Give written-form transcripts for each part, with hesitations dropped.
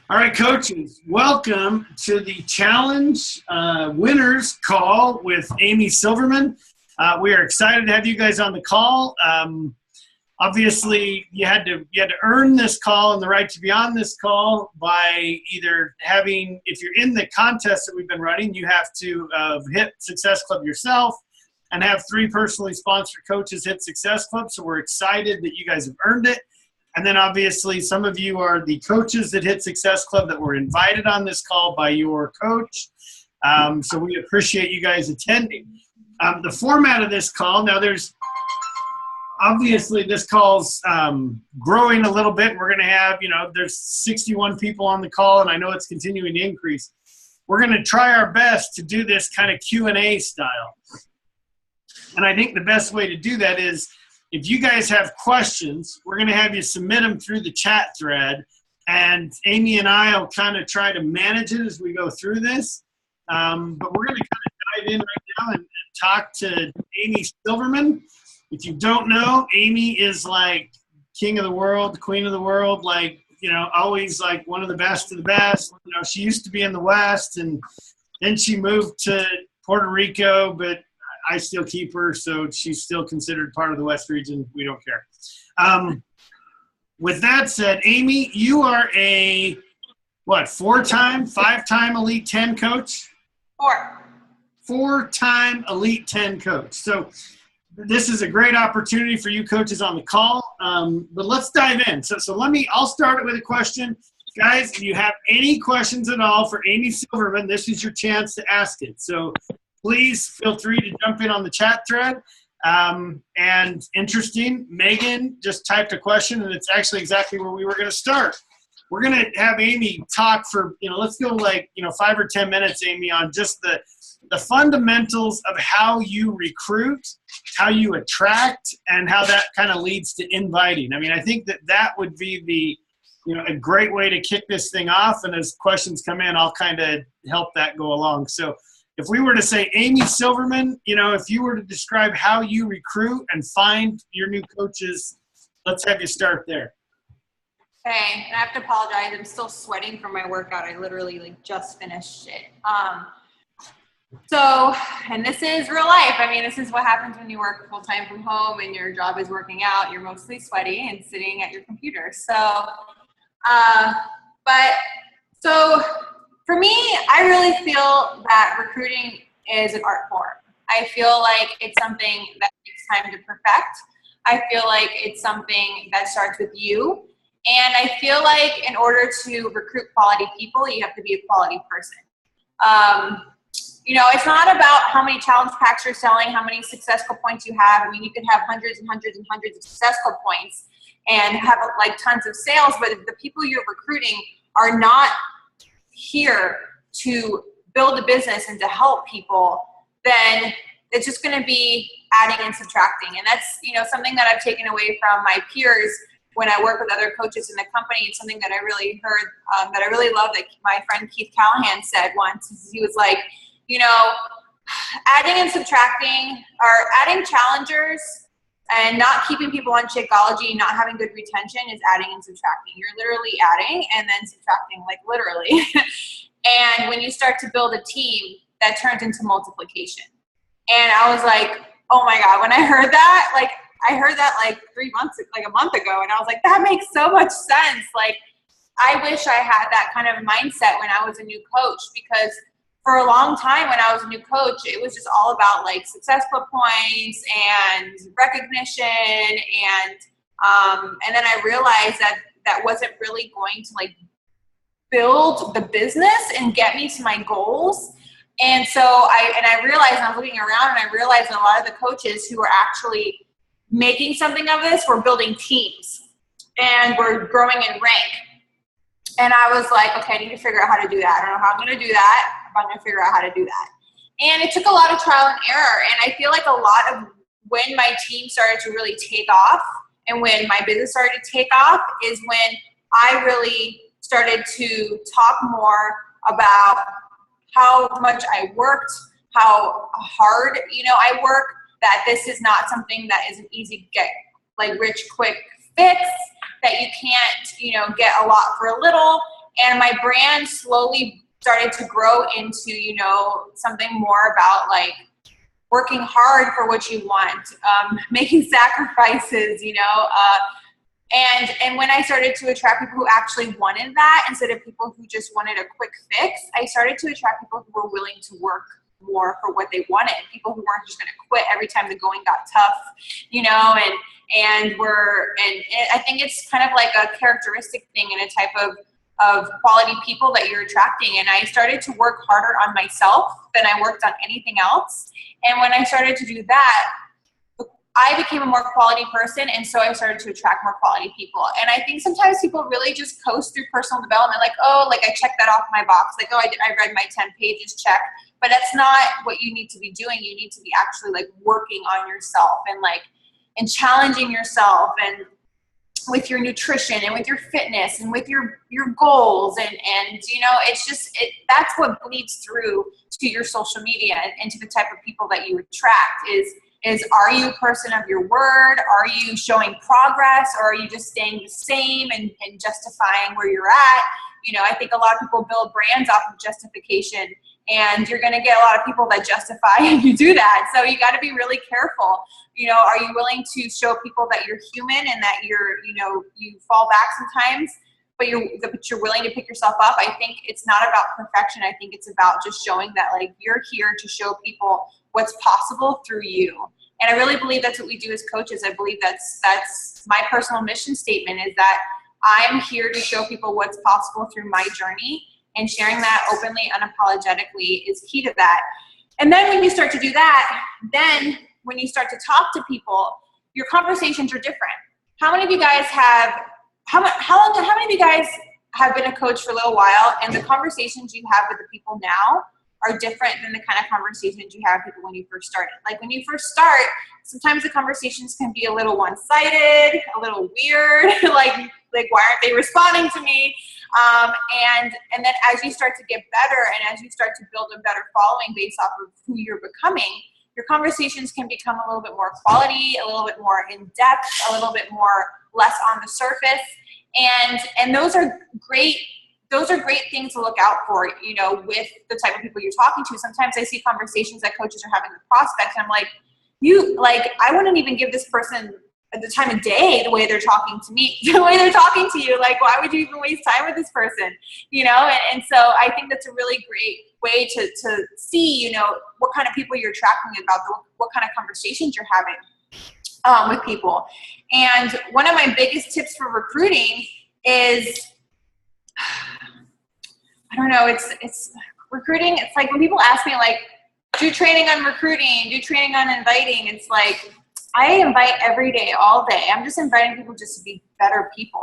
All right, coaches, welcome to the challenge winners call with Amy Silverman. We are excited to have you guys on the call. Obviously, you had to earn this call and the right to be on this call by either having, if you're in the contest that we've been running, you have to hit Success Club yourself and have 3 personally sponsored coaches hit Success Club. So we're excited that you guys have earned it. And then obviously some of you are the coaches that hit Success Club that were invited on this call by your coach. So we appreciate you guys attending. The format of this call, now obviously this call's growing a little bit. We're going to have, there's 61 people on the call, and I know it's continuing to increase. We're going to try our best to do this kind of Q&A style. And I think the best way to do that is, if you guys have questions, we're going to have you submit them through the chat thread, and Amy and I will kind of try to manage it as we go through this. But we're going to kind of dive in right now and talk to Amy Silverman. If you don't know, Amy is like king of the world, queen of the world, like, always like one of the best of the best. She used to be in the West, and then she moved to Puerto Rico, but I still keep her, so she's still considered part of the West region. We don't care. With that said, Amy, you are a, 5-time Elite 10 coach? 4-time Elite 10 coach. So this is a great opportunity for you coaches on the call, but let's dive in. So I'll start it with a question. Guys, if you have any questions at all for Amy Silverman, this is your chance to ask it. So please feel free to jump in on the chat thread. And interesting, Megan just typed a question, and it's actually exactly where we were going to start. We're going to have Amy talk for, let's go 5 or 10 minutes, Amy, on just the fundamentals of how you recruit, how you attract, and how that kind of leads to inviting. I mean, I think that would be a great way to kick this thing off. And as questions come in, I'll kind of help that go along. So if we were to say, Amy Silverman, if you were to describe how you recruit and find your new coaches, let's have you start there. Okay, and I have to apologize. I'm still sweating from my workout. I literally just finished it. And this is real life. I mean, this is what happens when you work full-time from home and your job is working out. You're mostly sweaty and sitting at your computer. So for me, I really feel that recruiting is an art form. I feel like it's something that takes time to perfect. I feel like it's something that starts with you. And I feel like in order to recruit quality people, you have to be a quality person. It's not about how many challenge packs you're selling, how many Success Club points you have. I mean, you could have hundreds and hundreds and hundreds of Success Club points and have tons of sales, but if the people you're recruiting are not here to build a business and to help people, then it's just going to be adding and subtracting. And that's, something that I've taken away from my peers when I work with other coaches in the company. It's something that I really heard, that I really love, that my friend Keith Callahan said once. He was like, adding and subtracting, or adding challengers and not keeping people on Shakeology, not having good retention, is adding and subtracting. You're literally adding and then subtracting, like literally. And when you start to build a team, that turns into multiplication. And I was like, oh my God, when I heard that, I heard that a month ago, and I was like, that makes so much sense. I wish I had that kind of mindset when I was a new coach, because for a long time when I was a new coach, it was just all about Success Club points and recognition. And then I realized that wasn't really going to build the business and get me to my goals. And so I realized, and I was looking around, and I realized that a lot of the coaches who were actually making something of this were building teams and were growing in rank. And I was like, okay, I need to figure out how to do that. I don't know how I'm going to do that, but I'm going to figure out how to do that. And it took a lot of trial and error. And I feel like a lot of when my team started to really take off and when my business started to take off is when I really started to talk more about how much I worked, how hard, I work, that this is not something that is an easy get, rich, quick fix, that you can't, get a lot for a little. And my brand slowly started to grow into, something more about like working hard for what you want, making sacrifices, and when I started to attract people who actually wanted that instead of people who just wanted a quick fix, I started to attract people who were willing to work more for what they wanted, people who weren't just going to quit every time the going got tough, and I think it's kind of like a characteristic thing and a type of quality people that you're attracting. And I started to work harder on myself than I worked on anything else. And when I started to do that, I became a more quality person, and so I started to attract more quality people. And I think sometimes people really just coast through personal development, like, oh, like I checked that off my box, like, oh, I read my 10 pages, check. But that's not what you need to be doing. You need to be actually like working on yourself and challenging yourself, and with your nutrition and with your fitness and with your goals, and it's just that's what bleeds through to your social media and to the type of people that you attract is are you a person of your word? Are you showing progress, or are you just staying the same and justifying where you're at? I think a lot of people build brands off of justification, and you're going to get a lot of people that justify and you do that. So you got to be really careful. Are you willing to show people that you're human and that you fall back sometimes, but you're willing to pick yourself up? I think it's not about perfection. I think it's about just showing that like you're here to show people what's possible through you. And I really believe that's what we do as coaches. I believe that's my personal mission statement, is that I'm here to show people what's possible through my journey, and sharing that openly, unapologetically is key to that. And then when you start to do that, then when you start to talk to people, your conversations are different. How many of you guys have been a coach for a little while, and the conversations you have with the people now are different than the kind of conversations you have with people when you first started? Like when you first start, sometimes the conversations can be a little one-sided, a little weird, like why aren't they responding to me? And then as you start to get better, and as you start to build a better following based off of who you're becoming, your conversations can become a little bit more quality, a little bit more in depth, a little bit more less on the surface. And those are great things to look out for, with the type of people you're talking to. Sometimes I see conversations that coaches are having with prospects, and I'm like, I wouldn't even give this person the time of day the way they're talking to me, the way they're talking to you. Like, why would you even waste time with this person? And so I think that's a really great way to see, what kind of people you're attracting, about what kind of conversations you're having with people. And one of my biggest tips for recruiting is, I don't know, it's recruiting. It's like when people ask me, like, do training on recruiting, do training on inviting. It's like, I invite every day, all day. I'm just inviting people just to be better people,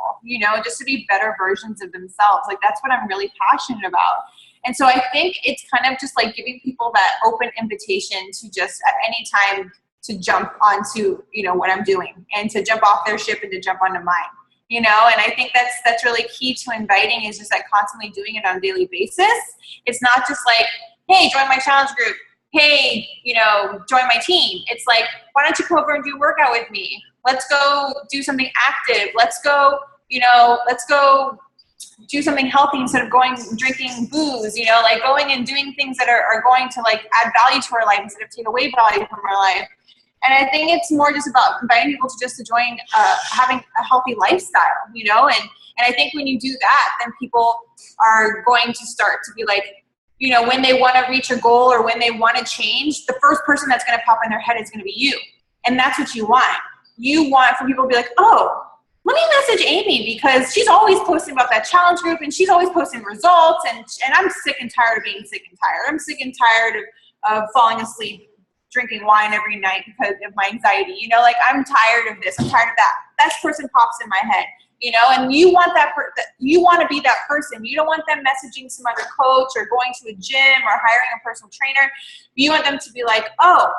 just to be better versions of themselves. Like, that's what I'm really passionate about. And so I think it's kind of just like giving people that open invitation to just at any time to jump onto, what I'm doing, and to jump off their ship and to jump onto mine. And I think that's really key to inviting, is just like constantly doing it on a daily basis. It's not just like, hey, join my challenge group. Hey, join my team. It's like, why don't you come over and do a workout with me? Let's go do something active. Let's go do something healthy instead of drinking booze, like going and doing things that are going to like add value to our life instead of take away value from our life. And I think it's more just about inviting people to join, having a healthy lifestyle, and I think when you do that, then people are going to start to be like, when they want to reach a goal or when they want to change, the first person that's going to pop in their head is going to be you. And that's what you want. You want for people to be like, oh, let me message Amy, because she's always posting about that challenge group, and she's always posting results, and I'm sick and tired of being sick and tired. I'm sick and tired of falling asleep drinking wine every night because of my anxiety. Like, I'm tired of this. I'm tired of that. That person pops in my head. And you want you want to be that person. You don't want them messaging some other coach or going to a gym or hiring a personal trainer. You want them to be like, oh,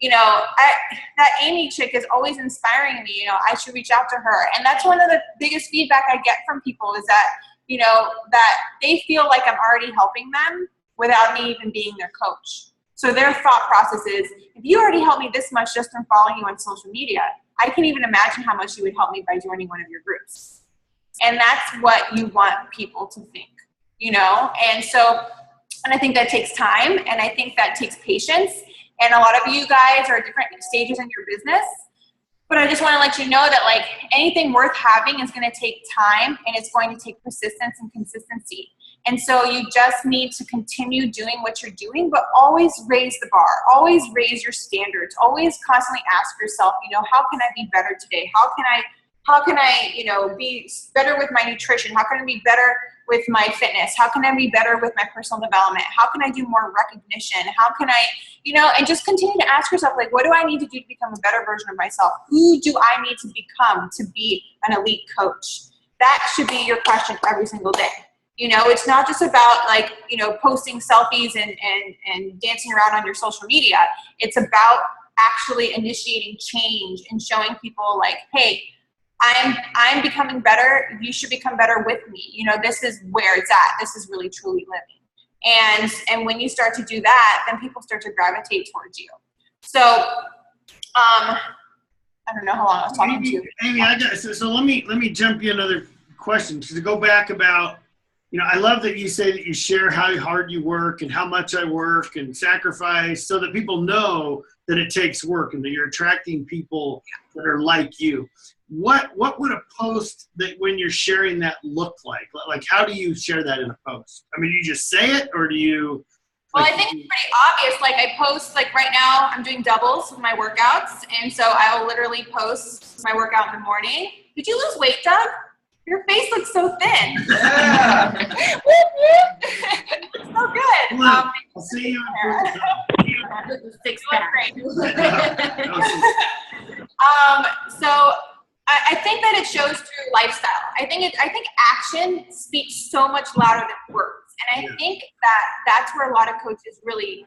that Amy chick is always inspiring me. I should reach out to her. And that's one of the biggest feedback I get from people, is that, that they feel like I'm already helping them without me even being their coach. So their thought process is, if you already helped me this much just from following you on social media, I can't even imagine how much you would help me by joining one of your groups. And that's what you want people to think. you know? And I think that takes time, and I think that takes patience. And a lot of you guys are at different stages in your business. But I just want to let you know that like anything worth having is going to take time, and it's going to take persistence and consistency. And so you just need to continue doing what you're doing, but always raise the bar, always raise your standards, always constantly ask yourself, you know, how can I be better today? How can I, you know, be better with my nutrition? How can I be better with my fitness? How can I be better with my personal development? How can I do more recognition? How can I, you know, and just continue to ask yourself, like, what do I need to do to become a better version of myself? Who do I need to become to be an elite coach? That should be your question every single day. You know, it's not just about like, you know, posting selfies and dancing around on your social media. It's about actually initiating change and showing people like, hey, I'm becoming better. You should become better with me. You know, this is where it's at. This is really truly living. And when you start to do that, then people start to gravitate towards you. So, I don't know how long I was talking to you. Amy, so let me jump you another question to go back about, you know, I love that you say that you share how hard you work and how much I work and sacrifice so that people know that it takes work and that you're attracting people that are like you. What would a post that when you're sharing that look like? Like, how do you share that in a post? I mean, you just say it, or do you? Well, I think it's pretty obvious. Like I post, like right now I'm doing doubles with my workouts. And so I will literally post my workout in the morning. Did you lose weight, Doug? Your face looks so thin. Yeah. So good. I'll see you in six pack. So I think that it shows through lifestyle. I think action speaks so much louder than words. And I think that that's where a lot of coaches really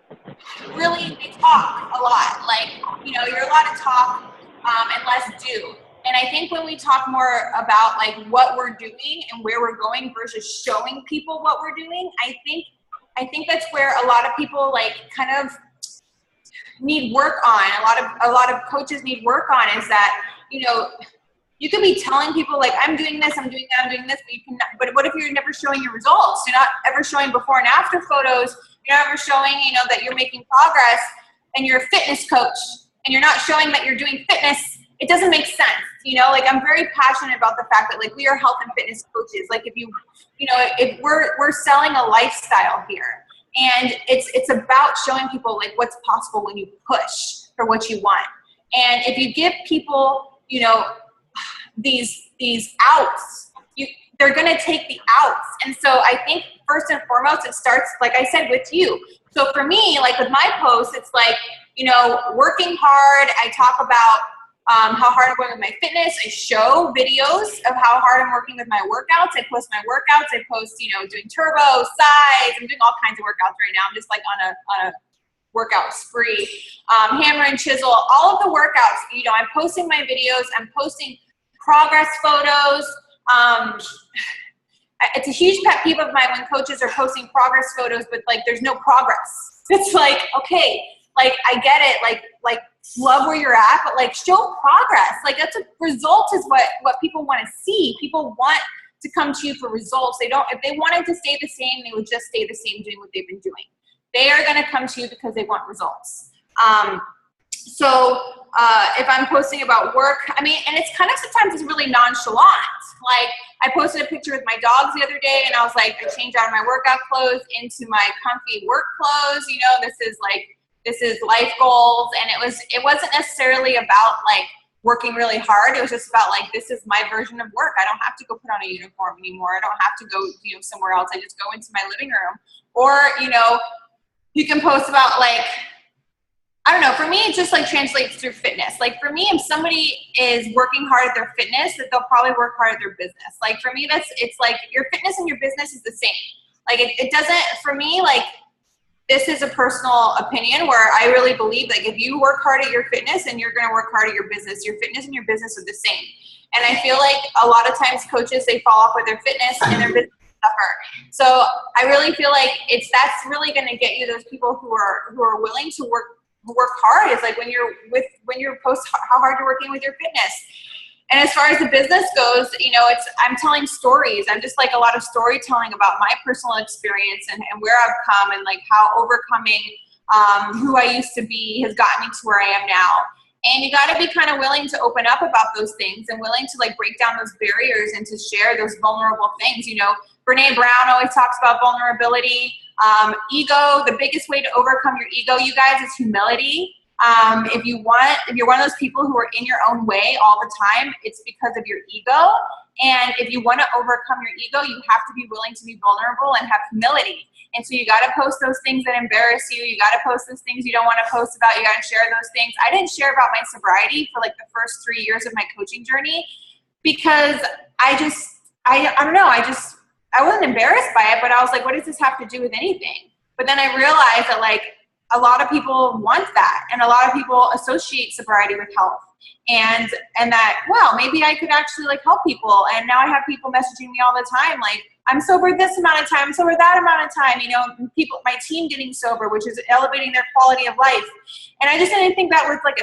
they talk a lot. Like, you know, you're allowed to talk and less do. And I think when we talk more about like what we're doing and where we're going versus showing people what we're doing, I think that's where a lot of people like kind of need work on. A lot of coaches need work on is that, you know, you could be telling people like, I'm doing this, I'm doing that, I'm doing this, but what if you're never showing your results? You're not ever showing before and after photos. You're not ever showing, you know, that you're making progress, and you're a fitness coach and you're not showing that you're doing fitness. It doesn't make sense. You know, like I'm very passionate about the fact that like we are health and fitness coaches. Like if we're selling a lifestyle here, and it's about showing people like what's possible when you push for what you want. And if you give people, you know, these outs, they're going to take the outs. And so I think first and foremost, it starts, like I said, with you. So for me, like with my posts, it's like, you know, working hard. I talk about how hard I'm going with my fitness. I show videos of how hard I'm working with my workouts. I post my workouts. I post, you know, doing turbo, sides. I'm doing all kinds of workouts right now. I'm just like on a workout spree. Hammer and chisel, all of the workouts, you know, I'm posting my videos. I'm posting progress photos. It's a huge pet peeve of mine when coaches are posting progress photos, but like there's no progress. It's like, okay, like I get it, like love where you're at, but like show progress. Like that's a result is what people want to see. People want to come to you for results. If they wanted to stay the same, they would just stay the same doing what they've been doing. They are going to come to you because they want results. So if I'm posting about work, I mean, and it's kind of sometimes it's really nonchalant. Like I posted a picture with my dogs the other day, and I was like, I changed out of my workout clothes into my comfy work clothes. You know, this is life goals, and it wasn't necessarily about like working really hard. It was just about like, this is my version of work. I don't have to go put on a uniform anymore. I don't have to go, you know, somewhere else. I just go into my living room. Or, you know, you can post about like, I don't know, for me, it just like translates through fitness. Like for me, if somebody is working hard at their fitness, that they'll probably work hard at their business. Like for me, it's like your fitness and your business is the same. Like it doesn't, for me, like this is a personal opinion where I really believe like if you work hard at your fitness and you're going to work hard at your business and your business are the same. And I feel like a lot of times coaches, they fall off with their fitness and their business suffer. So I really feel like that's really going to get you those people who are willing to work hard. Is like when you're post how hard you're working with your fitness. And as far as the business goes, I'm telling stories. I'm just like a lot of storytelling about my personal experience and where I've come and like how overcoming who I used to be has gotten me to where I am now. And you got to be kind of willing to open up about those things and willing to like break down those barriers and to share those vulnerable things. Brene Brown always talks about vulnerability, ego. The biggest way to overcome your ego, you guys, is humility. If you're one of those people who are in your own way all the time, it's because of your ego. And if you want to overcome your ego, you have to be willing to be vulnerable and have humility. And so you got to post those things that embarrass you. You got to post those things you don't want to post about. You got to share those things. I didn't share about my sobriety for like the first 3 years of my coaching journey because I don't know. I wasn't embarrassed by it, but I was like, what does this have to do with anything? But then I realized that like a lot of people want that, and a lot of people associate sobriety with health, and that, well, maybe I could actually like help people. And now I have people messaging me all the time like, I'm sober this amount of time, I'm sober that amount of time, people, my team getting sober, which is elevating their quality of life. And I just didn't think that was like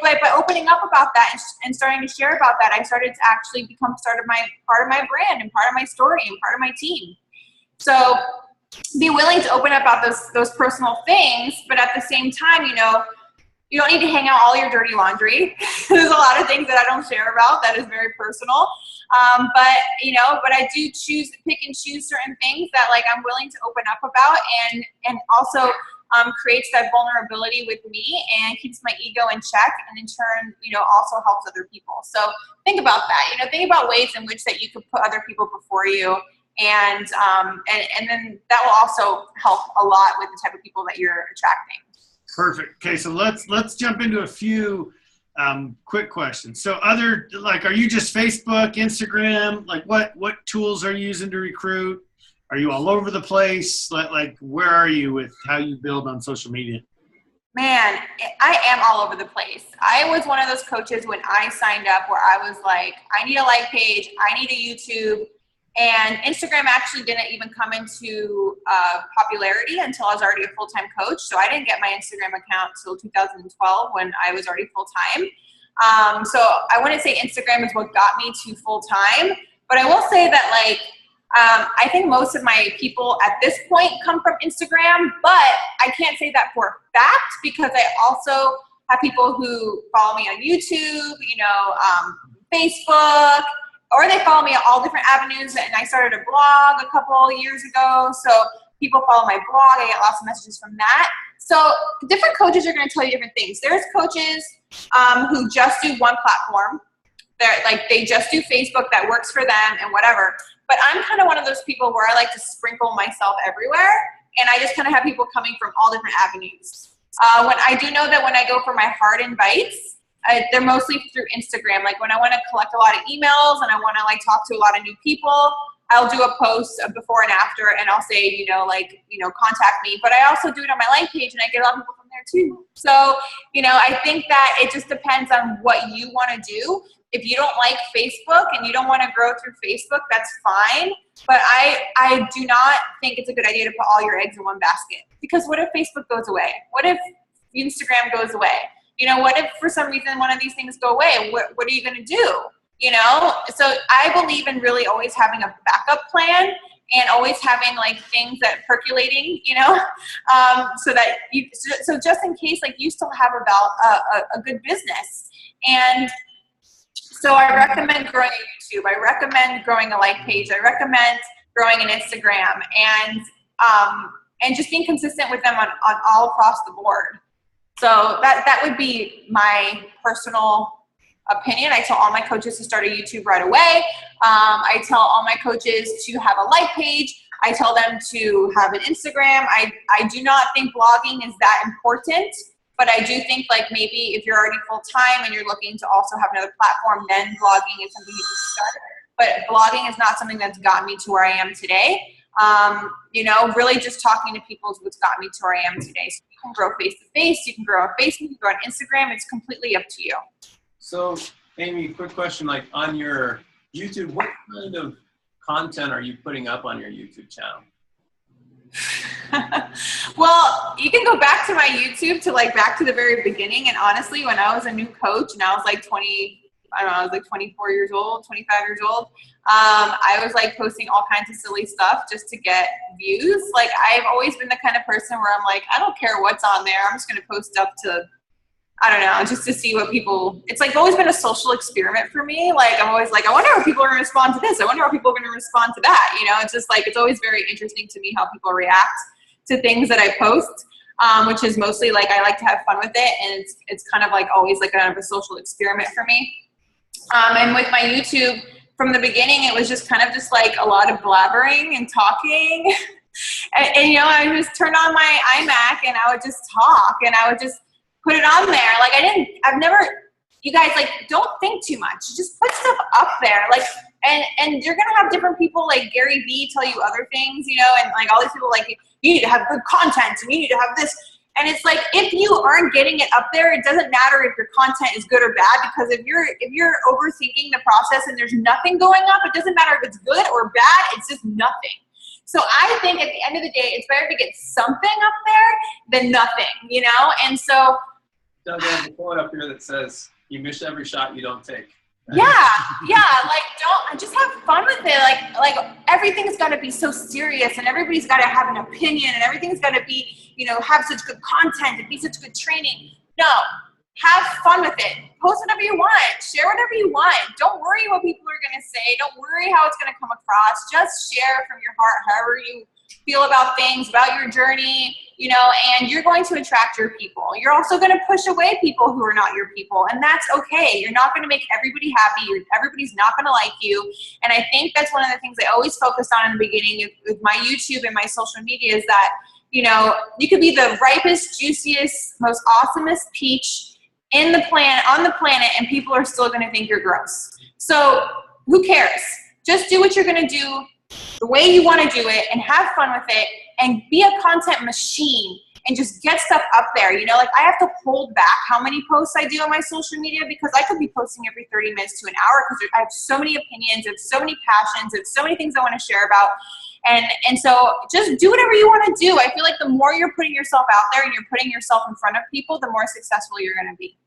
but by opening up about that and starting to share about that, I started to actually become part of my brand and part of my story and part of my team. So be willing to open up about those personal things, but at the same time, you don't need to hang out all your dirty laundry. There's a lot of things that I don't share about that is very personal. But I do pick and choose certain things that like I'm willing to open up about and also creates that vulnerability with me and keeps my ego in check, and in turn, also helps other people. So think about that. Think about ways in which that you could put other people before you. And then that will also help a lot with the type of people that you're attracting. Perfect. Okay, so let's jump into a few quick questions. So are you just Facebook, Instagram? Like what tools are you using to recruit? Are you all over the place? Like where are you with how you build on social media? Man, I am all over the place. I was one of those coaches when I signed up where I was like, I need a like page, I need a YouTube. And Instagram actually didn't even come into popularity until I was already a full-time coach. So I didn't get my Instagram account until 2012 when I was already full-time. So I wouldn't say Instagram is what got me to full-time, but I will say that like, I think most of my people at this point come from Instagram, but I can't say that for a fact because I also have people who follow me on YouTube, Facebook, or they follow me at all different avenues. And I started a blog a couple years ago. So people follow my blog. I get lots of messages from that. So different coaches are going to tell you different things. There's coaches who just do one platform. They just do Facebook, that works for them and whatever. But I'm kind of one of those people where I like to sprinkle myself everywhere. And I just kind of have people coming from all different avenues. When I do know that when I go for my hard invites, they're mostly through Instagram. Like when I want to collect a lot of emails and I want to like talk to a lot of new people, I'll do a post before and after, and I'll say, contact me. But I also do it on my life page, and I get a lot of people from there too. So, I think that it just depends on what you want to do. If you don't like Facebook and you don't want to grow through Facebook, that's fine. But I do not think it's a good idea to put all your eggs in one basket. Because what if Facebook goes away? What if Instagram goes away? What if for some reason one of these things go away? What are you going to do? So I believe in really always having a backup plan and always having like things that percolating, so just in case, like you still have a good business. And so I recommend growing a YouTube. I recommend growing a like page. I recommend growing an Instagram and just being consistent with them on all across the board. So that would be my personal opinion. I tell all my coaches to start a YouTube right away. I tell all my coaches to have a like page. I tell them to have an Instagram. I do not think blogging is that important, but I do think like maybe if you're already full-time and you're looking to also have another platform, then blogging is something you can start. But blogging is not something that's gotten me to where I am today. Really just talking to people is what's got me to where I am today. So you can grow face-to-face, you can grow on Facebook, you can grow on Instagram. It's completely up to you. So, Amy, quick question, like on your YouTube, what kind of content are you putting up on your YouTube channel? Well, you can go back to my YouTube to like back to the very beginning. And honestly, when I was a new coach and I was like 24 years old, 25 years old, I was like posting all kinds of silly stuff just to get views. Like I've always been the kind of person where I'm like, I don't care what's on there. I'm just going to post stuff to, I don't know, just to see what people, it's like always been a social experiment for me. Like I'm always like, I wonder how people are going to respond to this. I wonder how people are going to respond to that. You know, it's just like, it's always very interesting to me how people react to things that I post, which is mostly like, I like to have fun with it. And it's kind of like always like kind of a social experiment for me. And with my YouTube from the beginning, it was just kind of just like a lot of blabbering and talking. and, you know, I would just turn on my iMac and I would just talk and I would just put it on there. Like I've never, you guys, like, don't think too much. Just put stuff up there. Like, and you're going to have different people like Gary Vee tell you other things, you know, and like all these people like, you need to have good content and you need to have this. And it's like, if you aren't getting it up there, it doesn't matter if your content is good or bad, because if you're overthinking the process and there's nothing going up, it doesn't matter if it's good or bad, it's just nothing. So I think at the end of the day, it's better to get something up there than nothing, you know? And so Doug, I have a quote up here that says, you miss every shot you don't take. Yeah, like just have fun with it. Like everything's got to be so serious and everybody's got to have an opinion and everything's got to be, you know, have such good content and be such good training. No, have fun with it. Post whatever you want. Share whatever you want. Don't worry what people are going to say. Don't worry how it's going to come across. Just share from your heart however you feel about things, about your journey, you know, and you're going to attract your people. You're also going to push away people who are not your people, and that's okay. You're not going to make everybody happy. Everybody's not going to like you, and I think that's one of the things I always focused on in the beginning with my YouTube and my social media is that, you know, you could be the ripest, juiciest, most awesomest peach on the planet, and people are still going to think you're gross. So who cares? Just do what you're going to do the way you want to do it and have fun with it and be a content machine and just get stuff up there. You know, like I have to hold back how many posts I do on my social media because I could be posting every 30 minutes to an hour because I have so many opinions, I have so many passions, I have so many things I want to share about. And so just do whatever you want to do. I feel like the more you're putting yourself out there and you're putting yourself in front of people, the more successful you're going to be.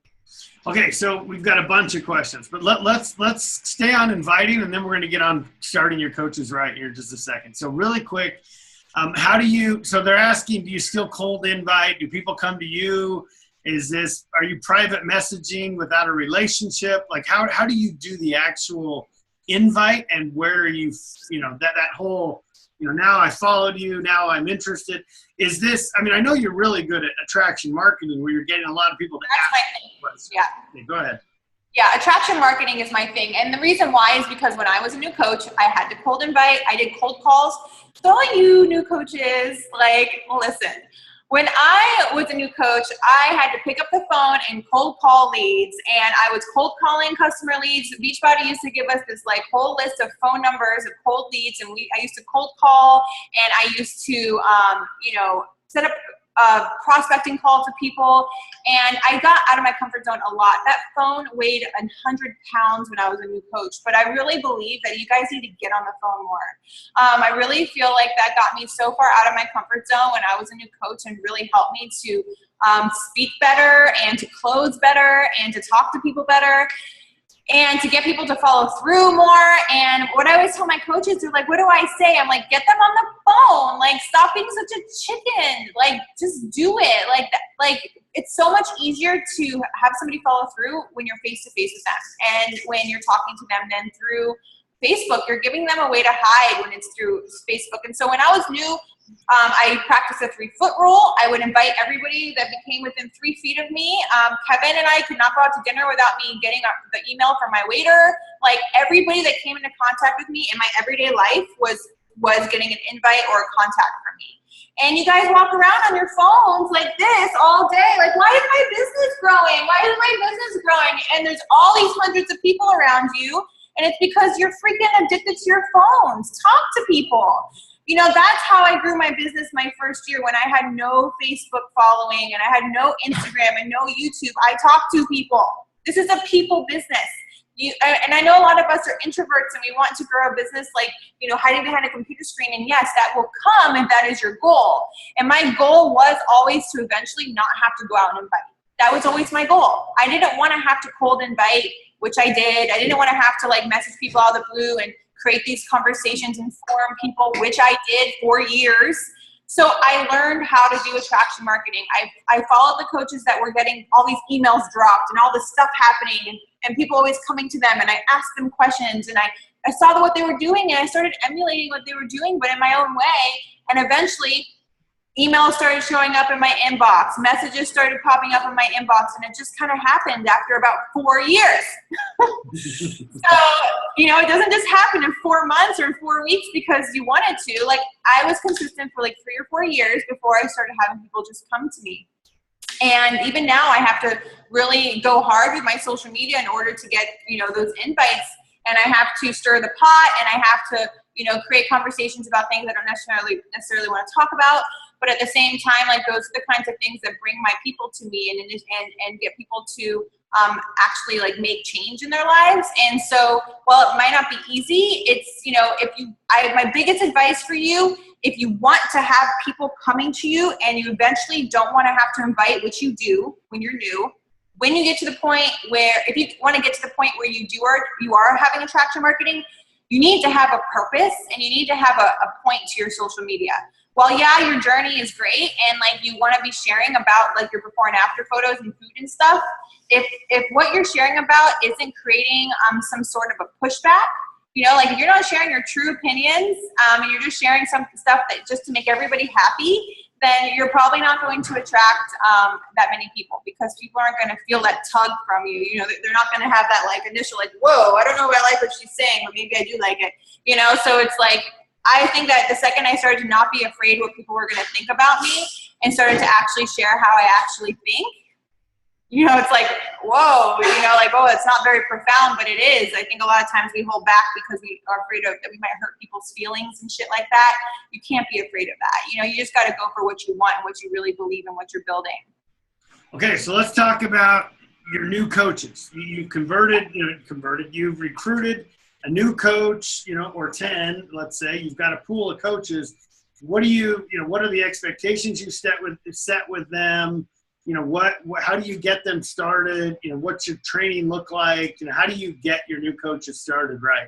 Okay, so we've got a bunch of questions, but let's stay on inviting, and then we're going to get on starting your coaches right here in just a second. So really quick, so they're asking, do you still cold invite? Do people come to you? Are you private messaging without a relationship? Like how do you do the actual invite, and where are you, you know, that whole, you know, now I followed you, now I'm interested. Is this, I mean, I know you're really good at attraction marketing where you're getting a lot of people to ask questions. Yeah. Okay, go ahead. Yeah, attraction marketing is my thing. And the reason why is because when I was a new coach, I had to cold invite. I did cold calls. So all you new coaches, like, listen, when I was a new coach, I had to pick up the phone and cold call leads. And I was cold calling customer leads. Beachbody used to give us this like whole list of phone numbers of cold leads. And I used to cold call, and I used to, you know, set up prospecting call to people, and I got out of my comfort zone a lot. That phone weighed 100 pounds when I was a new coach, but I really believe that you guys need to get on the phone more. I really feel like that got me so far out of my comfort zone when I was a new coach and really helped me to speak better and to close better and to talk to people better and to get people to follow through more. And what I always tell my coaches, they're like, what do I say? I'm like, get them on the phone. Like, stop being such a chicken. Like, just do it. Like it's so much easier to have somebody follow through when you're face-to-face with them and when you're talking to them than through Facebook. You're giving them a way to hide when it's through Facebook. And so when I was new, I practiced a 3-foot rule. I would invite everybody that became within 3 feet of me. Kevin and I could not go out to dinner without me getting the email from my waiter. Like, everybody that came into contact with me in my everyday life was getting an invite or a contact from me. And you guys walk around on your phones like this all day. Like, why is my business growing? Why is my business growing? And there's all these hundreds of people around you. And it's because you're freaking addicted to your phones. Talk to people. You know, that's how I grew my business my first year, when I had no Facebook following and I had no Instagram and no YouTube. I talked to people. This is a people business. And I know a lot of us are introverts and we want to grow a business like, hiding behind a computer screen. And yes, that will come if that is your goal. And my goal was always to eventually not have to go out and invite. That was always my goal. I didn't want to have to cold invite, which I did. I didn't want to have to message people out of the blue and create these conversations and forum people, which I did for years. So I learned how to do attraction marketing. I followed the coaches that were getting all these emails dropped and all this stuff happening and people always coming to them, and I asked them questions, and I saw what they were doing, and I started emulating what they were doing, but in my own way. And eventually emails started showing up in my inbox, messages started popping up in my inbox, and it just kind of happened after about 4 years. So, it doesn't just happen in 4 months or in 4 weeks because you wanted to. I was consistent for 3 or 4 years before I started having people just come to me. And even now I have to really go hard with my social media in order to get, those invites. And I have to stir the pot, and I have to, create conversations about things I don't necessarily want to talk about. But at the same time, those are the kinds of things that bring my people to me and get people to actually make change in their lives. And so while it might not be easy, it's, my biggest advice for you, if you want to have people coming to you and you eventually don't want to have to invite, which you do when you're new, when you get to the point where, if you want to get to the point where you are having attraction marketing, you need to have a purpose and you need to have a point to your social media. While your journey is great and you want to be sharing about your before and after photos and food and stuff, if what you're sharing about isn't creating some sort of a pushback, if you're not sharing your true opinions and you're just sharing some stuff that just to make everybody happy, then you're probably not going to attract that many people, because people aren't going to feel that tug from you. They're not going to have that initial whoa, I don't know if I like what she's saying, but maybe I do like it. So it's I think that the second I started to not be afraid what people were going to think about me and started to actually share how I actually think, it's whoa, oh, it's not very profound, but it is. I think a lot of times we hold back because we are afraid that we might hurt people's feelings and shit like that. You can't be afraid of that. You just got to go for what you want and what you really believe in, what you're building. Okay, so let's talk about your new coaches. You you've recruited a new coach, or 10, let's say. You've got a pool of coaches. What are the expectations you set with them? How do you get them started? What's your training look like? How do you get your new coaches started right?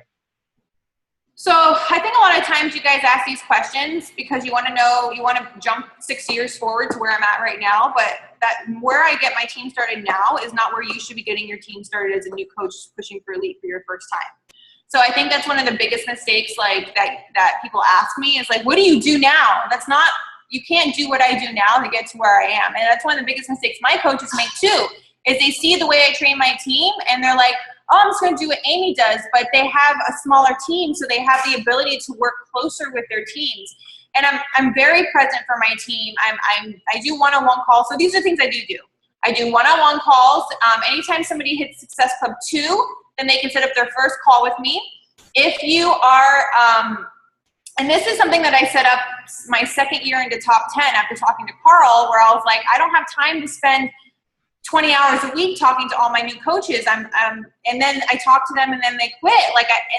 So I think a lot of times you guys ask these questions because you want to jump 6 years forward to where I'm at right now, but where I get my team started now is not where you should be getting your team started as a new coach pushing for elite for your first time. So I think that's one of the biggest mistakes that people ask me is what do you do now? You can't do what I do now to get to where I am. And that's one of the biggest mistakes my coaches make too, is they see the way I train my team and they're like, oh, I'm just going to do what Amy does, but they have a smaller team, so they have the ability to work closer with their teams. And I'm very present for my team. I do one-on-one calls. So these are things I do. I do one-on-one calls. Anytime somebody hits Success Club 2, then they can set up their first call with me. If you are, and this is something that I set up my second year into top 10 after talking to Carl, where I was like, I don't have time to spend 20 hours a week talking to all my new coaches. And then I talk to them and then they quit.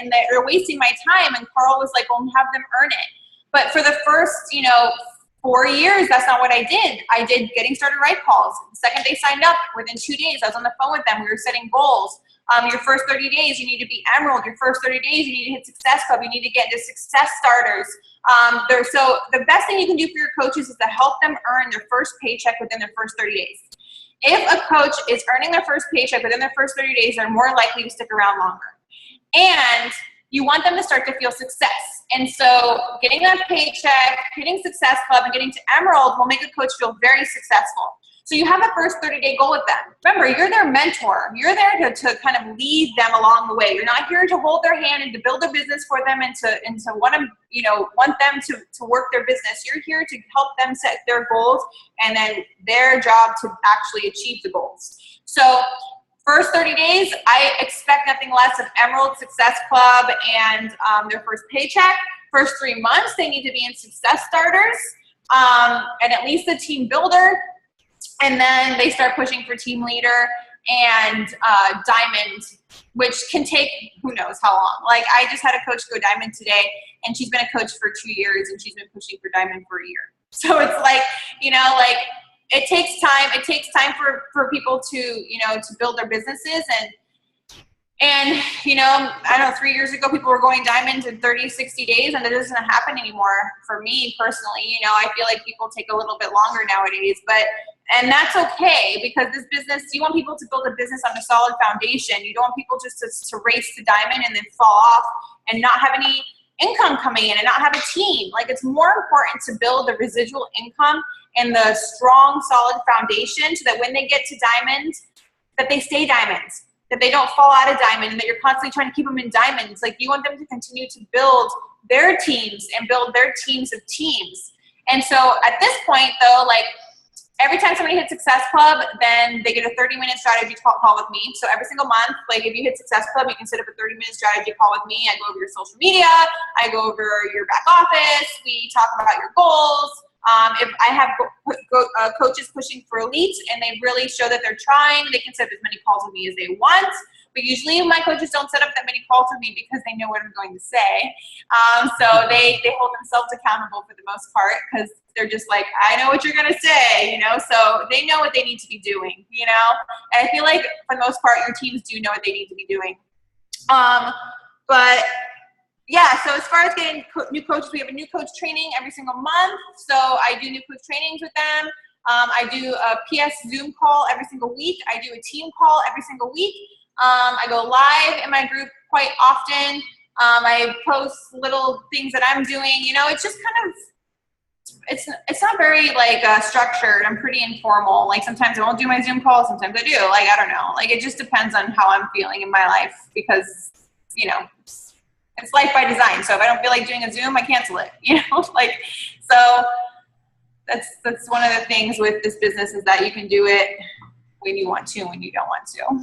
And they're wasting my time. And Carl was like, well, have them earn it. But for the first, 4 years, that's not what I did. I did getting started right calls. The second they signed up, within 2 days, I was on the phone with them. We were setting goals. Your first 30 days, you need to be Emerald. Your first 30 days, you need to hit Success Club. You need to get into Success Starters. So the best thing you can do for your coaches is to help them earn their first paycheck within their first 30 days. If a coach is earning their first paycheck within their first 30 days, they're more likely to stick around longer. And you want them to start to feel success. And so getting that paycheck, hitting Success Club, and getting to Emerald will make a coach feel very successful. So you have a first 30-day goal with them. Remember, you're their mentor. You're there to kind of lead them along the way. You're not here to hold their hand and to build a business for them and to want them, want them to work their business. You're here to help them set their goals and then their job to actually achieve the goals. So first 30 days, I expect nothing less of Emerald, Success Club, and their first paycheck. First 3 months, they need to be in Success Starters and at least the Team Builder. And then they start pushing for Team Leader. and diamond, which can take who knows how long. Like I just had a coach go diamond today, and she's been a coach for 2 years, and she's been pushing for diamond for a year. So it's like, you know, like it takes time. It takes time for people to, you know, to build their businesses. And, you know, I don't know, 3 years ago, people were going diamond in 30, 60 days, and it doesn't happen anymore for me personally. You know, I feel like people take a little bit longer nowadays, and that's okay, because this business, you want people to build a business on a solid foundation. You don't want people just to race to diamond and then fall off and not have any income coming in and not have a team. Like, it's more important to build the residual income and the strong, solid foundation so that when they get to diamond, that they stay diamonds, that they don't fall out of diamond, and that you're constantly trying to keep them in diamonds. Like, you want them to continue to build their teams and build their teams of teams. And so at this point though, like, every time somebody hits Success Club, then they get a 30-minute strategy call with me. So every single month, like if you hit Success Club, you can set up a 30-minute strategy call with me. I go over your social media. I go over your back office. We talk about your goals. If I have coaches pushing for elites and they really show that they're trying, they can set up as many calls with me as they want. But usually my coaches don't set up that many calls with me because they know what I'm going to say. So they hold themselves accountable for the most part, because they're just like, I know what you're going to say, you know, so they know what they need to be doing, you know. And I feel like for the most part, your teams do know what they need to be doing. But yeah, so as far as getting new coaches, we have a new coach training every single month. So I do new coach trainings with them. I do a PS Zoom call every single week. I do a team call every single week. I go live in my group quite often. I post little things that I'm doing. You know, it's just kind of, it's not very like structured. I'm pretty informal. Like sometimes I won't do my Zoom calls. Sometimes I do. Like, I don't know. Like, it just depends on how I'm feeling in my life, because, you know, it's life by design. So if I don't feel like doing a Zoom, I cancel it, you know, like, so that's one of the things with this business, is that you can do it when you want to, when you don't want to.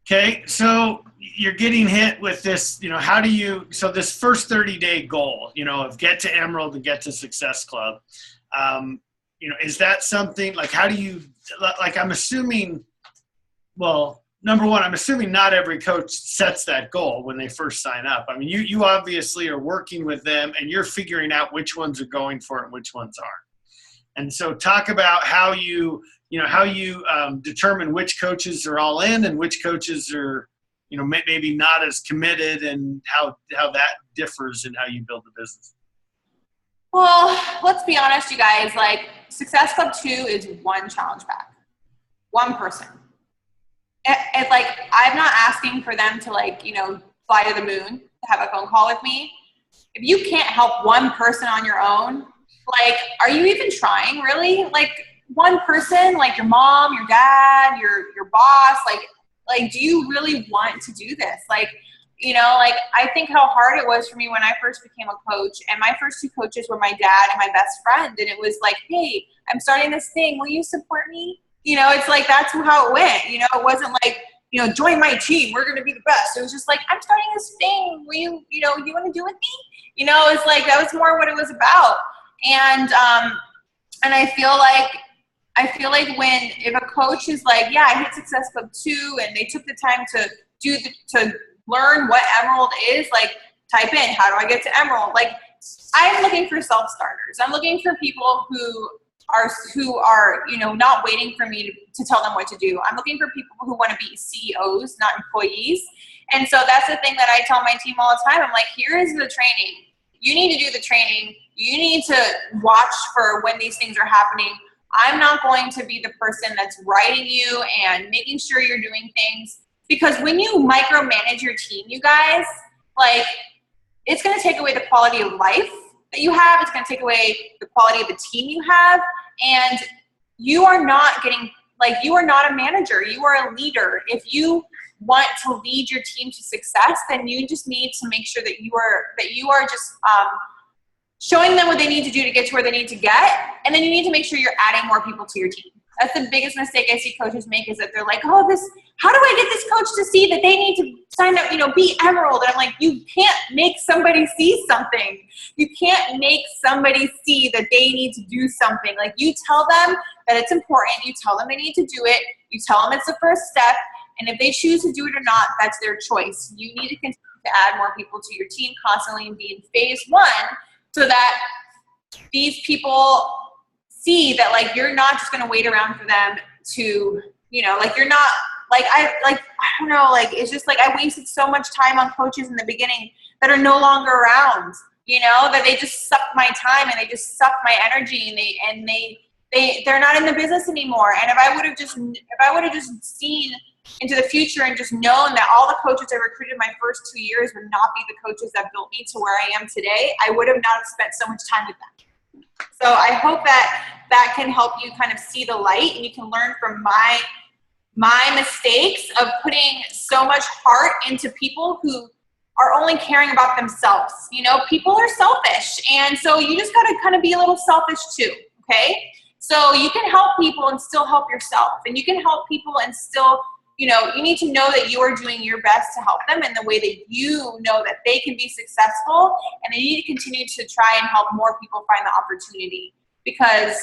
Okay. So you're getting hit with this, you know, how do you, so this first 30-day goal, you know, of get to Emerald and get to Success Club, you know, is that something like, how do you, like, I'm assuming, well, number one, I'm assuming not every coach sets that goal when they first sign up. I mean, you obviously are working with them and you're figuring out which ones are going for it and which ones aren't. And so talk about how you determine which coaches are all in and which coaches are, you know, maybe not as committed, and how that differs in how you build the business. Well, let's be honest, you guys, like Success Club 2 is one challenge pack, one person. It's like, I'm not asking for them to, like, you know, fly to the moon to have a phone call with me. If you can't help one person on your own, like, are you even trying, really? Like, one person, like your mom, your dad, your boss, like, do you really want to do this? Like, you know, like, I think how hard it was for me when I first became a coach, and my first two coaches were my dad and my best friend. And it was like, hey, I'm starting this thing. Will you support me? You know, it's like, that's how it went. You know, it wasn't like, you know, join my team, we're going to be the best. It was just like, I'm starting this thing. Will you, you know, you want to do it with me? You know, it's like, that was more what it was about. And I feel like if a coach is like, yeah, I hit Success Club 2, and they took the time to learn what Emerald is, like, type in, how do I get to Emerald? Like, I'm looking for self-starters. I'm looking for people who are, you know, not waiting for me to tell them what to do. I'm looking for people who want to be CEOs, not employees. And so that's the thing that I tell my team all the time. I'm like, here is the training. You need to do the training. You need to watch for when these things are happening. I'm not going to be the person that's writing you and making sure you're doing things, because when you micromanage your team, you guys, like, it's going to take away the quality of life that you have. It's going to take away the quality of the team you have. And you are not getting, like, you are not a manager. You are a leader. If you want to lead your team to success, then you just need to make sure that you are just showing them what they need to do to get to where they need to get. And then you need to make sure you're adding more people to your team. That's the biggest mistake I see coaches make, is that they're like, oh, how do I get this coach to see that they need to sign up, be Emerald? And I'm like, you can't make somebody see something. You can't make somebody see that they need to do something. Like, you tell them that it's important. You tell them they need to do it. You tell them it's the first step. And if they choose to do it or not, that's their choice. You need to continue to add more people to your team constantly and be in phase one, so that these people see that, like, you're not just going to wait around for them to, like, you're not, like, I don't know, like, it's just like I wasted so much time on coaches in the beginning that are no longer around, that they just suck my time and they just suck my energy, and they're not in the business anymore. And if I would have just seen into the future and just known that all the coaches I recruited my first 2 years would not be the coaches that built me to where I am today, I would have not spent so much time with them. So I hope that can help you kind of see the light, and you can learn from my mistakes of putting so much heart into people who are only caring about themselves. People are selfish, and so you just got to kind of be a little selfish too, okay? So you can help people and still help yourself, and you can help people and still, you need to know that you are doing your best to help them in the way that you know that they can be successful, and you need to continue to try and help more people find the opportunity, because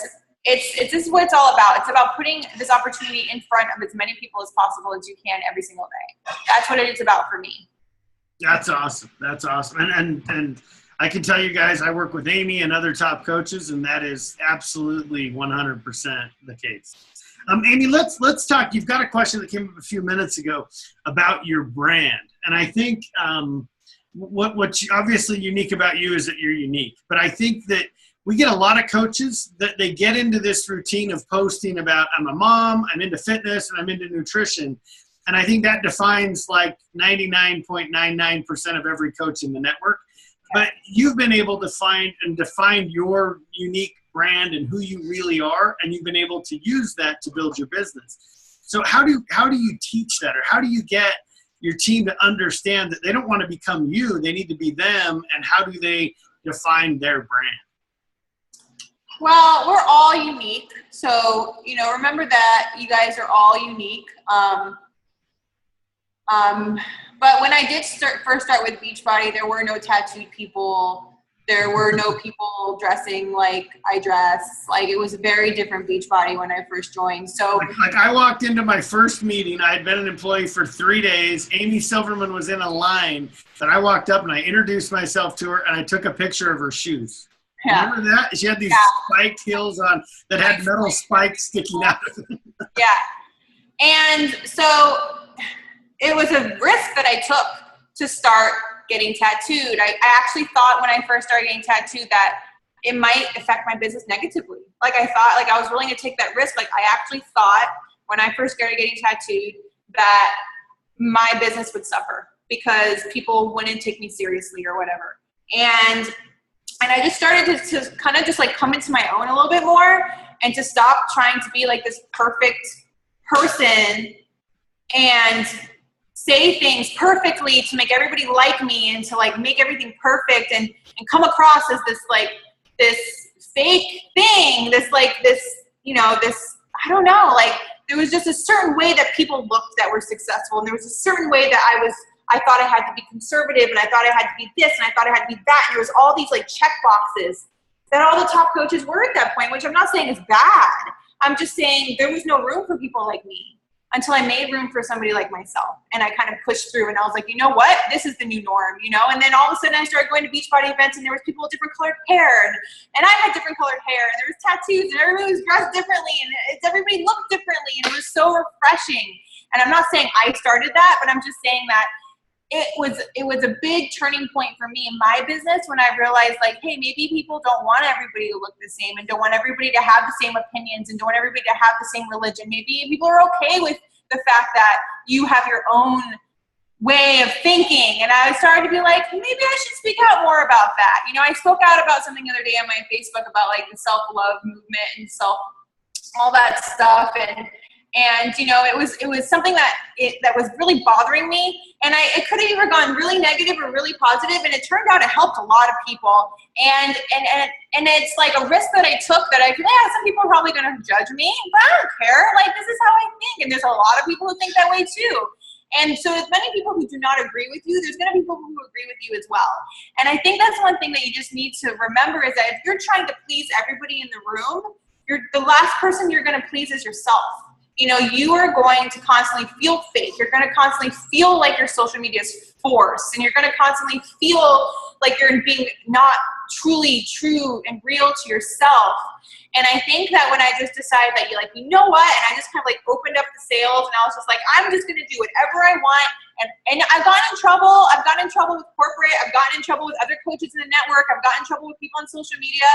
this is what it's all about. It's about putting this opportunity in front of as many people as possible as you can every single day. That's what it's about for me. That's awesome. That's awesome. And I can tell you guys, I work with Amy and other top coaches, and that is absolutely 100% the case. Amy, let's talk. You've got a question that came up a few minutes ago about your brand. And I think what's obviously unique about you is that you're unique. But I think that we get a lot of coaches that they get into this routine of posting about, I'm a mom, I'm into fitness, and I'm into nutrition. And I think that defines like 99.99% of every coach in the network. But you've been able to find and define your unique brand and who you really are, and you've been able to use that to build your business. So how do you teach that, or how do you get your team to understand that they don't want to become you, they need to be them, and how do they define their brand? Well, we're all unique. So, remember that you guys are all unique. But when I did first start with Beachbody, there were no tattooed people. There were no people dressing like I dress. Like, it was a very different Beachbody when I first joined. So, like I walked into my first meeting. I had been an employee for 3 days. Amy Silverman was in a line, and I walked up and I introduced myself to her, and I took a picture of her shoes. Yeah. Remember that? She had these spiked heels on that had metal spikes sticking out of them. Yeah. And so it was a risk that I took to start getting tattooed. I actually thought when I first started getting tattooed that it might affect my business negatively. Like, I was willing to take that risk. Like, I actually thought when I first started getting tattooed that my business would suffer because people wouldn't take me seriously or whatever. And I just started to kind of just like come into my own a little bit more, and to stop trying to be like this perfect person and say things perfectly to make everybody like me, and to like make everything perfect and come across as this fake thing, this I don't know, like there was just a certain way that people looked that were successful, and there was a certain way that I thought I had to be conservative, and I thought I had to be this, and I thought I had to be that, and there was all these like check boxes that all the top coaches were at that point, which I'm not saying is bad. I'm just saying there was no room for people like me until I made room for somebody like myself, and I kind of pushed through, and I was like, you know what? This is the new norm, and then all of a sudden I started going to Beachbody events, and there was people with different colored hair, and I had different colored hair, and there was tattoos, and everybody was dressed differently, and everybody looked differently, and it was so refreshing. And I'm not saying I started that, but I'm just saying that it was a big turning point for me in my business when I realized, like, hey, maybe people don't want everybody to look the same, and don't want everybody to have the same opinions, and don't want everybody to have the same religion. Maybe people are okay with the fact that you have your own way of thinking. And I started to be like, maybe I should speak out more about that. I spoke out about something the other day on my Facebook about like the self-love movement and all that stuff. And, you know, it was something that was really bothering me. And it could have either gone really negative or really positive. And it turned out it helped a lot of people. And it's like a risk that I took that some people are probably going to judge me, but I don't care. Like, this is how I think. And there's a lot of people who think that way too. And so as many people who do not agree with you, there's going to be people who agree with you as well. And I think that's one thing that you just need to remember is that if you're trying to please everybody in the room, the last person you're going to please is yourself. You know, you are going to constantly feel fake. You're going to constantly feel like your social media is forced, and you're going to constantly feel like you're being not truly true and real to yourself. And I think that when I just decided that you know what, and I just kind of like opened up the sales, and I was just like, I'm just going to do whatever I want. And I've gotten in trouble. I've gotten in trouble with corporate. I've gotten in trouble with other coaches in the network. I've gotten in trouble with people on social media.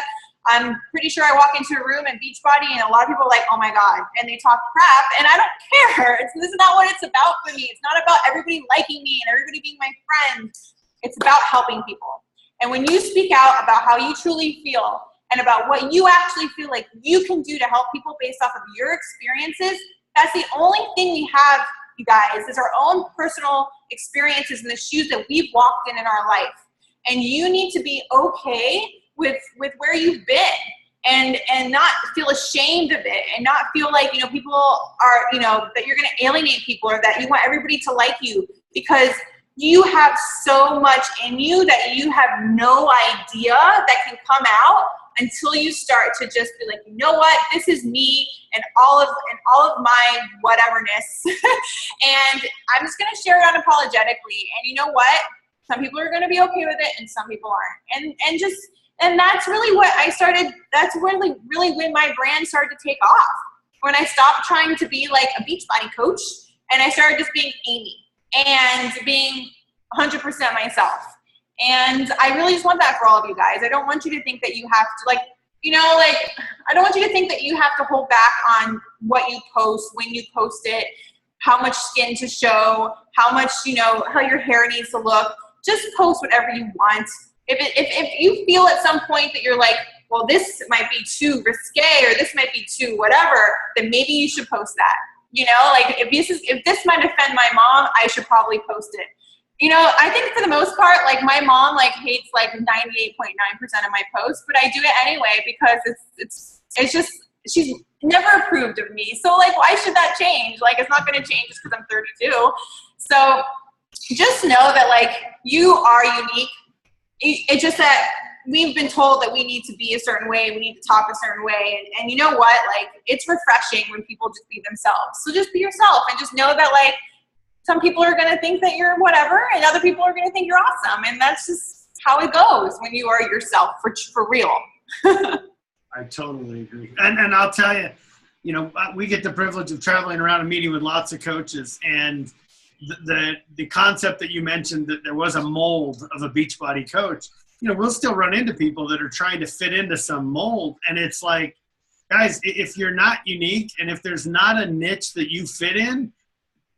I'm pretty sure I walk into a room at Beachbody and a lot of people are like, oh my God, and they talk crap, and I don't care. This is not what it's about for me. It's not about everybody liking me and everybody being my friend. It's about helping people. And when you speak out about how you truly feel and about what you actually feel like you can do to help people based off of your experiences, that's the only thing we have, you guys, is our own personal experiences in the shoes that we've walked in our life. And you need to be okay with where you've been and not feel ashamed of it and not feel like, you know, people are, you know, that you're going to alienate people or that you want everybody to like you, because you have so much in you that you have no idea that can come out until you start to just be like, you know what, this is me and all of my whateverness. And I'm just going to share it unapologetically. And you know what? Some people are going to be okay with it and some people aren't. And that's really what I started. That's really when my brand started to take off. When I stopped trying to be like a Beachbody coach and I started just being Amy and being 100% myself. And I really just want that for all of you guys. I don't want you to think that you have to I don't want you to think that you have to hold back on what you post, when you post it, how much skin to show, how much, you know, how your hair needs to look. Just post whatever you want. If you feel at some point that you're like, well, this might be too risque or this might be too whatever, then maybe you should post that. You know, like if this might offend my mom, I should probably post it. You know, I think for the most part, like my mom like hates like 98.9% of my posts, but I do it anyway because it's just, she's never approved of me. So like, why should that change? Like, it's not going to change just because I'm 32. So just know that like you are unique. It's just that we've been told that we need to be a certain way. We need to talk a certain way. And you know what? Like, it's refreshing when people just be themselves. So just be yourself and just know that like some people are going to think that you're whatever and other people are going to think you're awesome. And that's just how it goes when you are yourself for real. I totally agree. And I'll tell you, you know, we get the privilege of traveling around and meeting with lots of coaches, and the concept that you mentioned, that there was a mold of a Beachbody coach, you know, we'll still run into people that are trying to fit into some mold. And it's like, guys, if you're not unique and if there's not a niche that you fit in,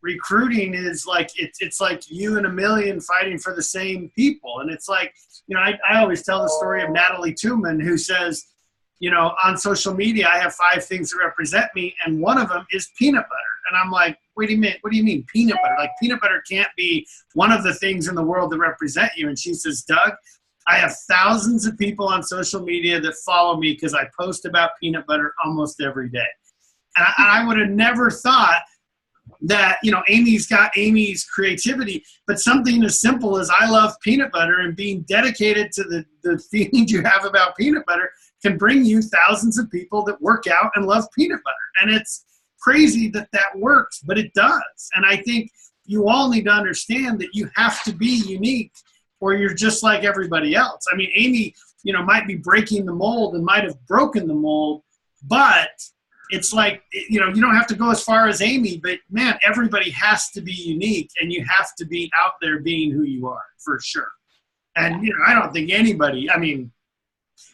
recruiting is like, it's like you and a million fighting for the same people. And it's like, you know, I always tell the story of Natalie Tooman, who says, you know, on social media, I have 5 things that represent me, and one of them is peanut butter. And I'm like, wait a minute, what do you mean peanut butter? Like, peanut butter can't be one of the things in the world that represent you. And she says, Doug, I have thousands of people on social media that follow me because I post about peanut butter almost every day. And I would have never thought that, you know, Amy's got Amy's creativity, but something as simple as I love peanut butter and being dedicated to the feelings you have about peanut butter can bring you thousands of people that work out and love peanut butter. And it's crazy that works, but it does. And I think you all need to understand that you have to be unique or you're just like everybody else. I mean, Amy, you know, might be breaking the mold and might have broken the mold, but it's like, you know, you don't have to go as far as Amy, but man, everybody has to be unique and you have to be out there being who you are for sure. And, you know, I don't think anybody, I mean,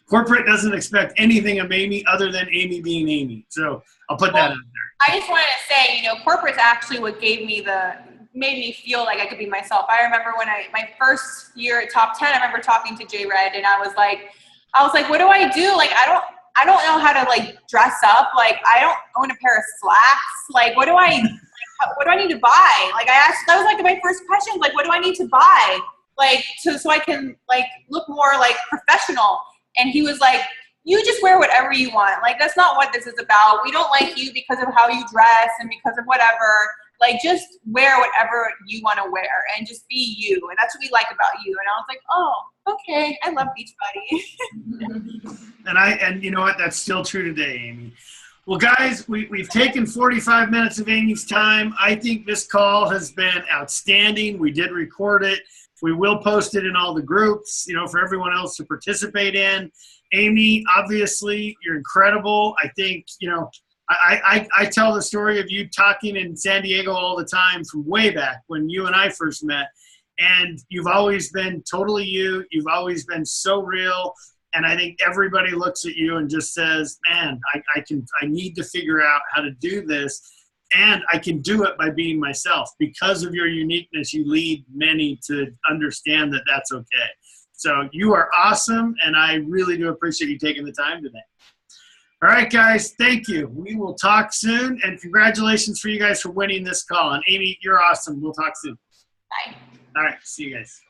corporate doesn't expect anything of Amy other than Amy being Amy. So I'll put that out there. I just wanted to say, you know, corporate's actually what made me feel like I could be myself. I remember when my first year at Top 10, I remember talking to Jay Red and I was like, what do I do? Like, I don't know how to like dress up. Like, I don't own a pair of slacks. Like, what do I need to buy? Like, I asked, that was like my first question. Like, what do I need to buy? Like, so I can like look more like professional. And he was like, you just wear whatever you want. Like, that's not what this is about. We don't like you because of how you dress and because of whatever. Like, just wear whatever you want to wear and just be you. And that's what we like about you. And I was like, oh, okay. I love Beachbody. And you know what? That's still true today, Amy. Well, guys, we've taken 45 minutes of Amy's time. I think this call has been outstanding. We did record it. We will post it in all the groups, you know, for everyone else to participate in. Amy, obviously, you're incredible. I think, you know, I tell the story of you talking in San Diego all the time from way back when you and I first met. And you've always been totally you. You've always been so real. And I think everybody looks at you and just says, man, I need to figure out how to do this. And I can do it by being myself. Because of your uniqueness, you lead many to understand that that's okay. So you are awesome, and I really do appreciate you taking the time today. All right, guys, thank you. We will talk soon, and congratulations for you guys for winning this call. And Amy, you're awesome. We'll talk soon. Bye. All right, see you guys.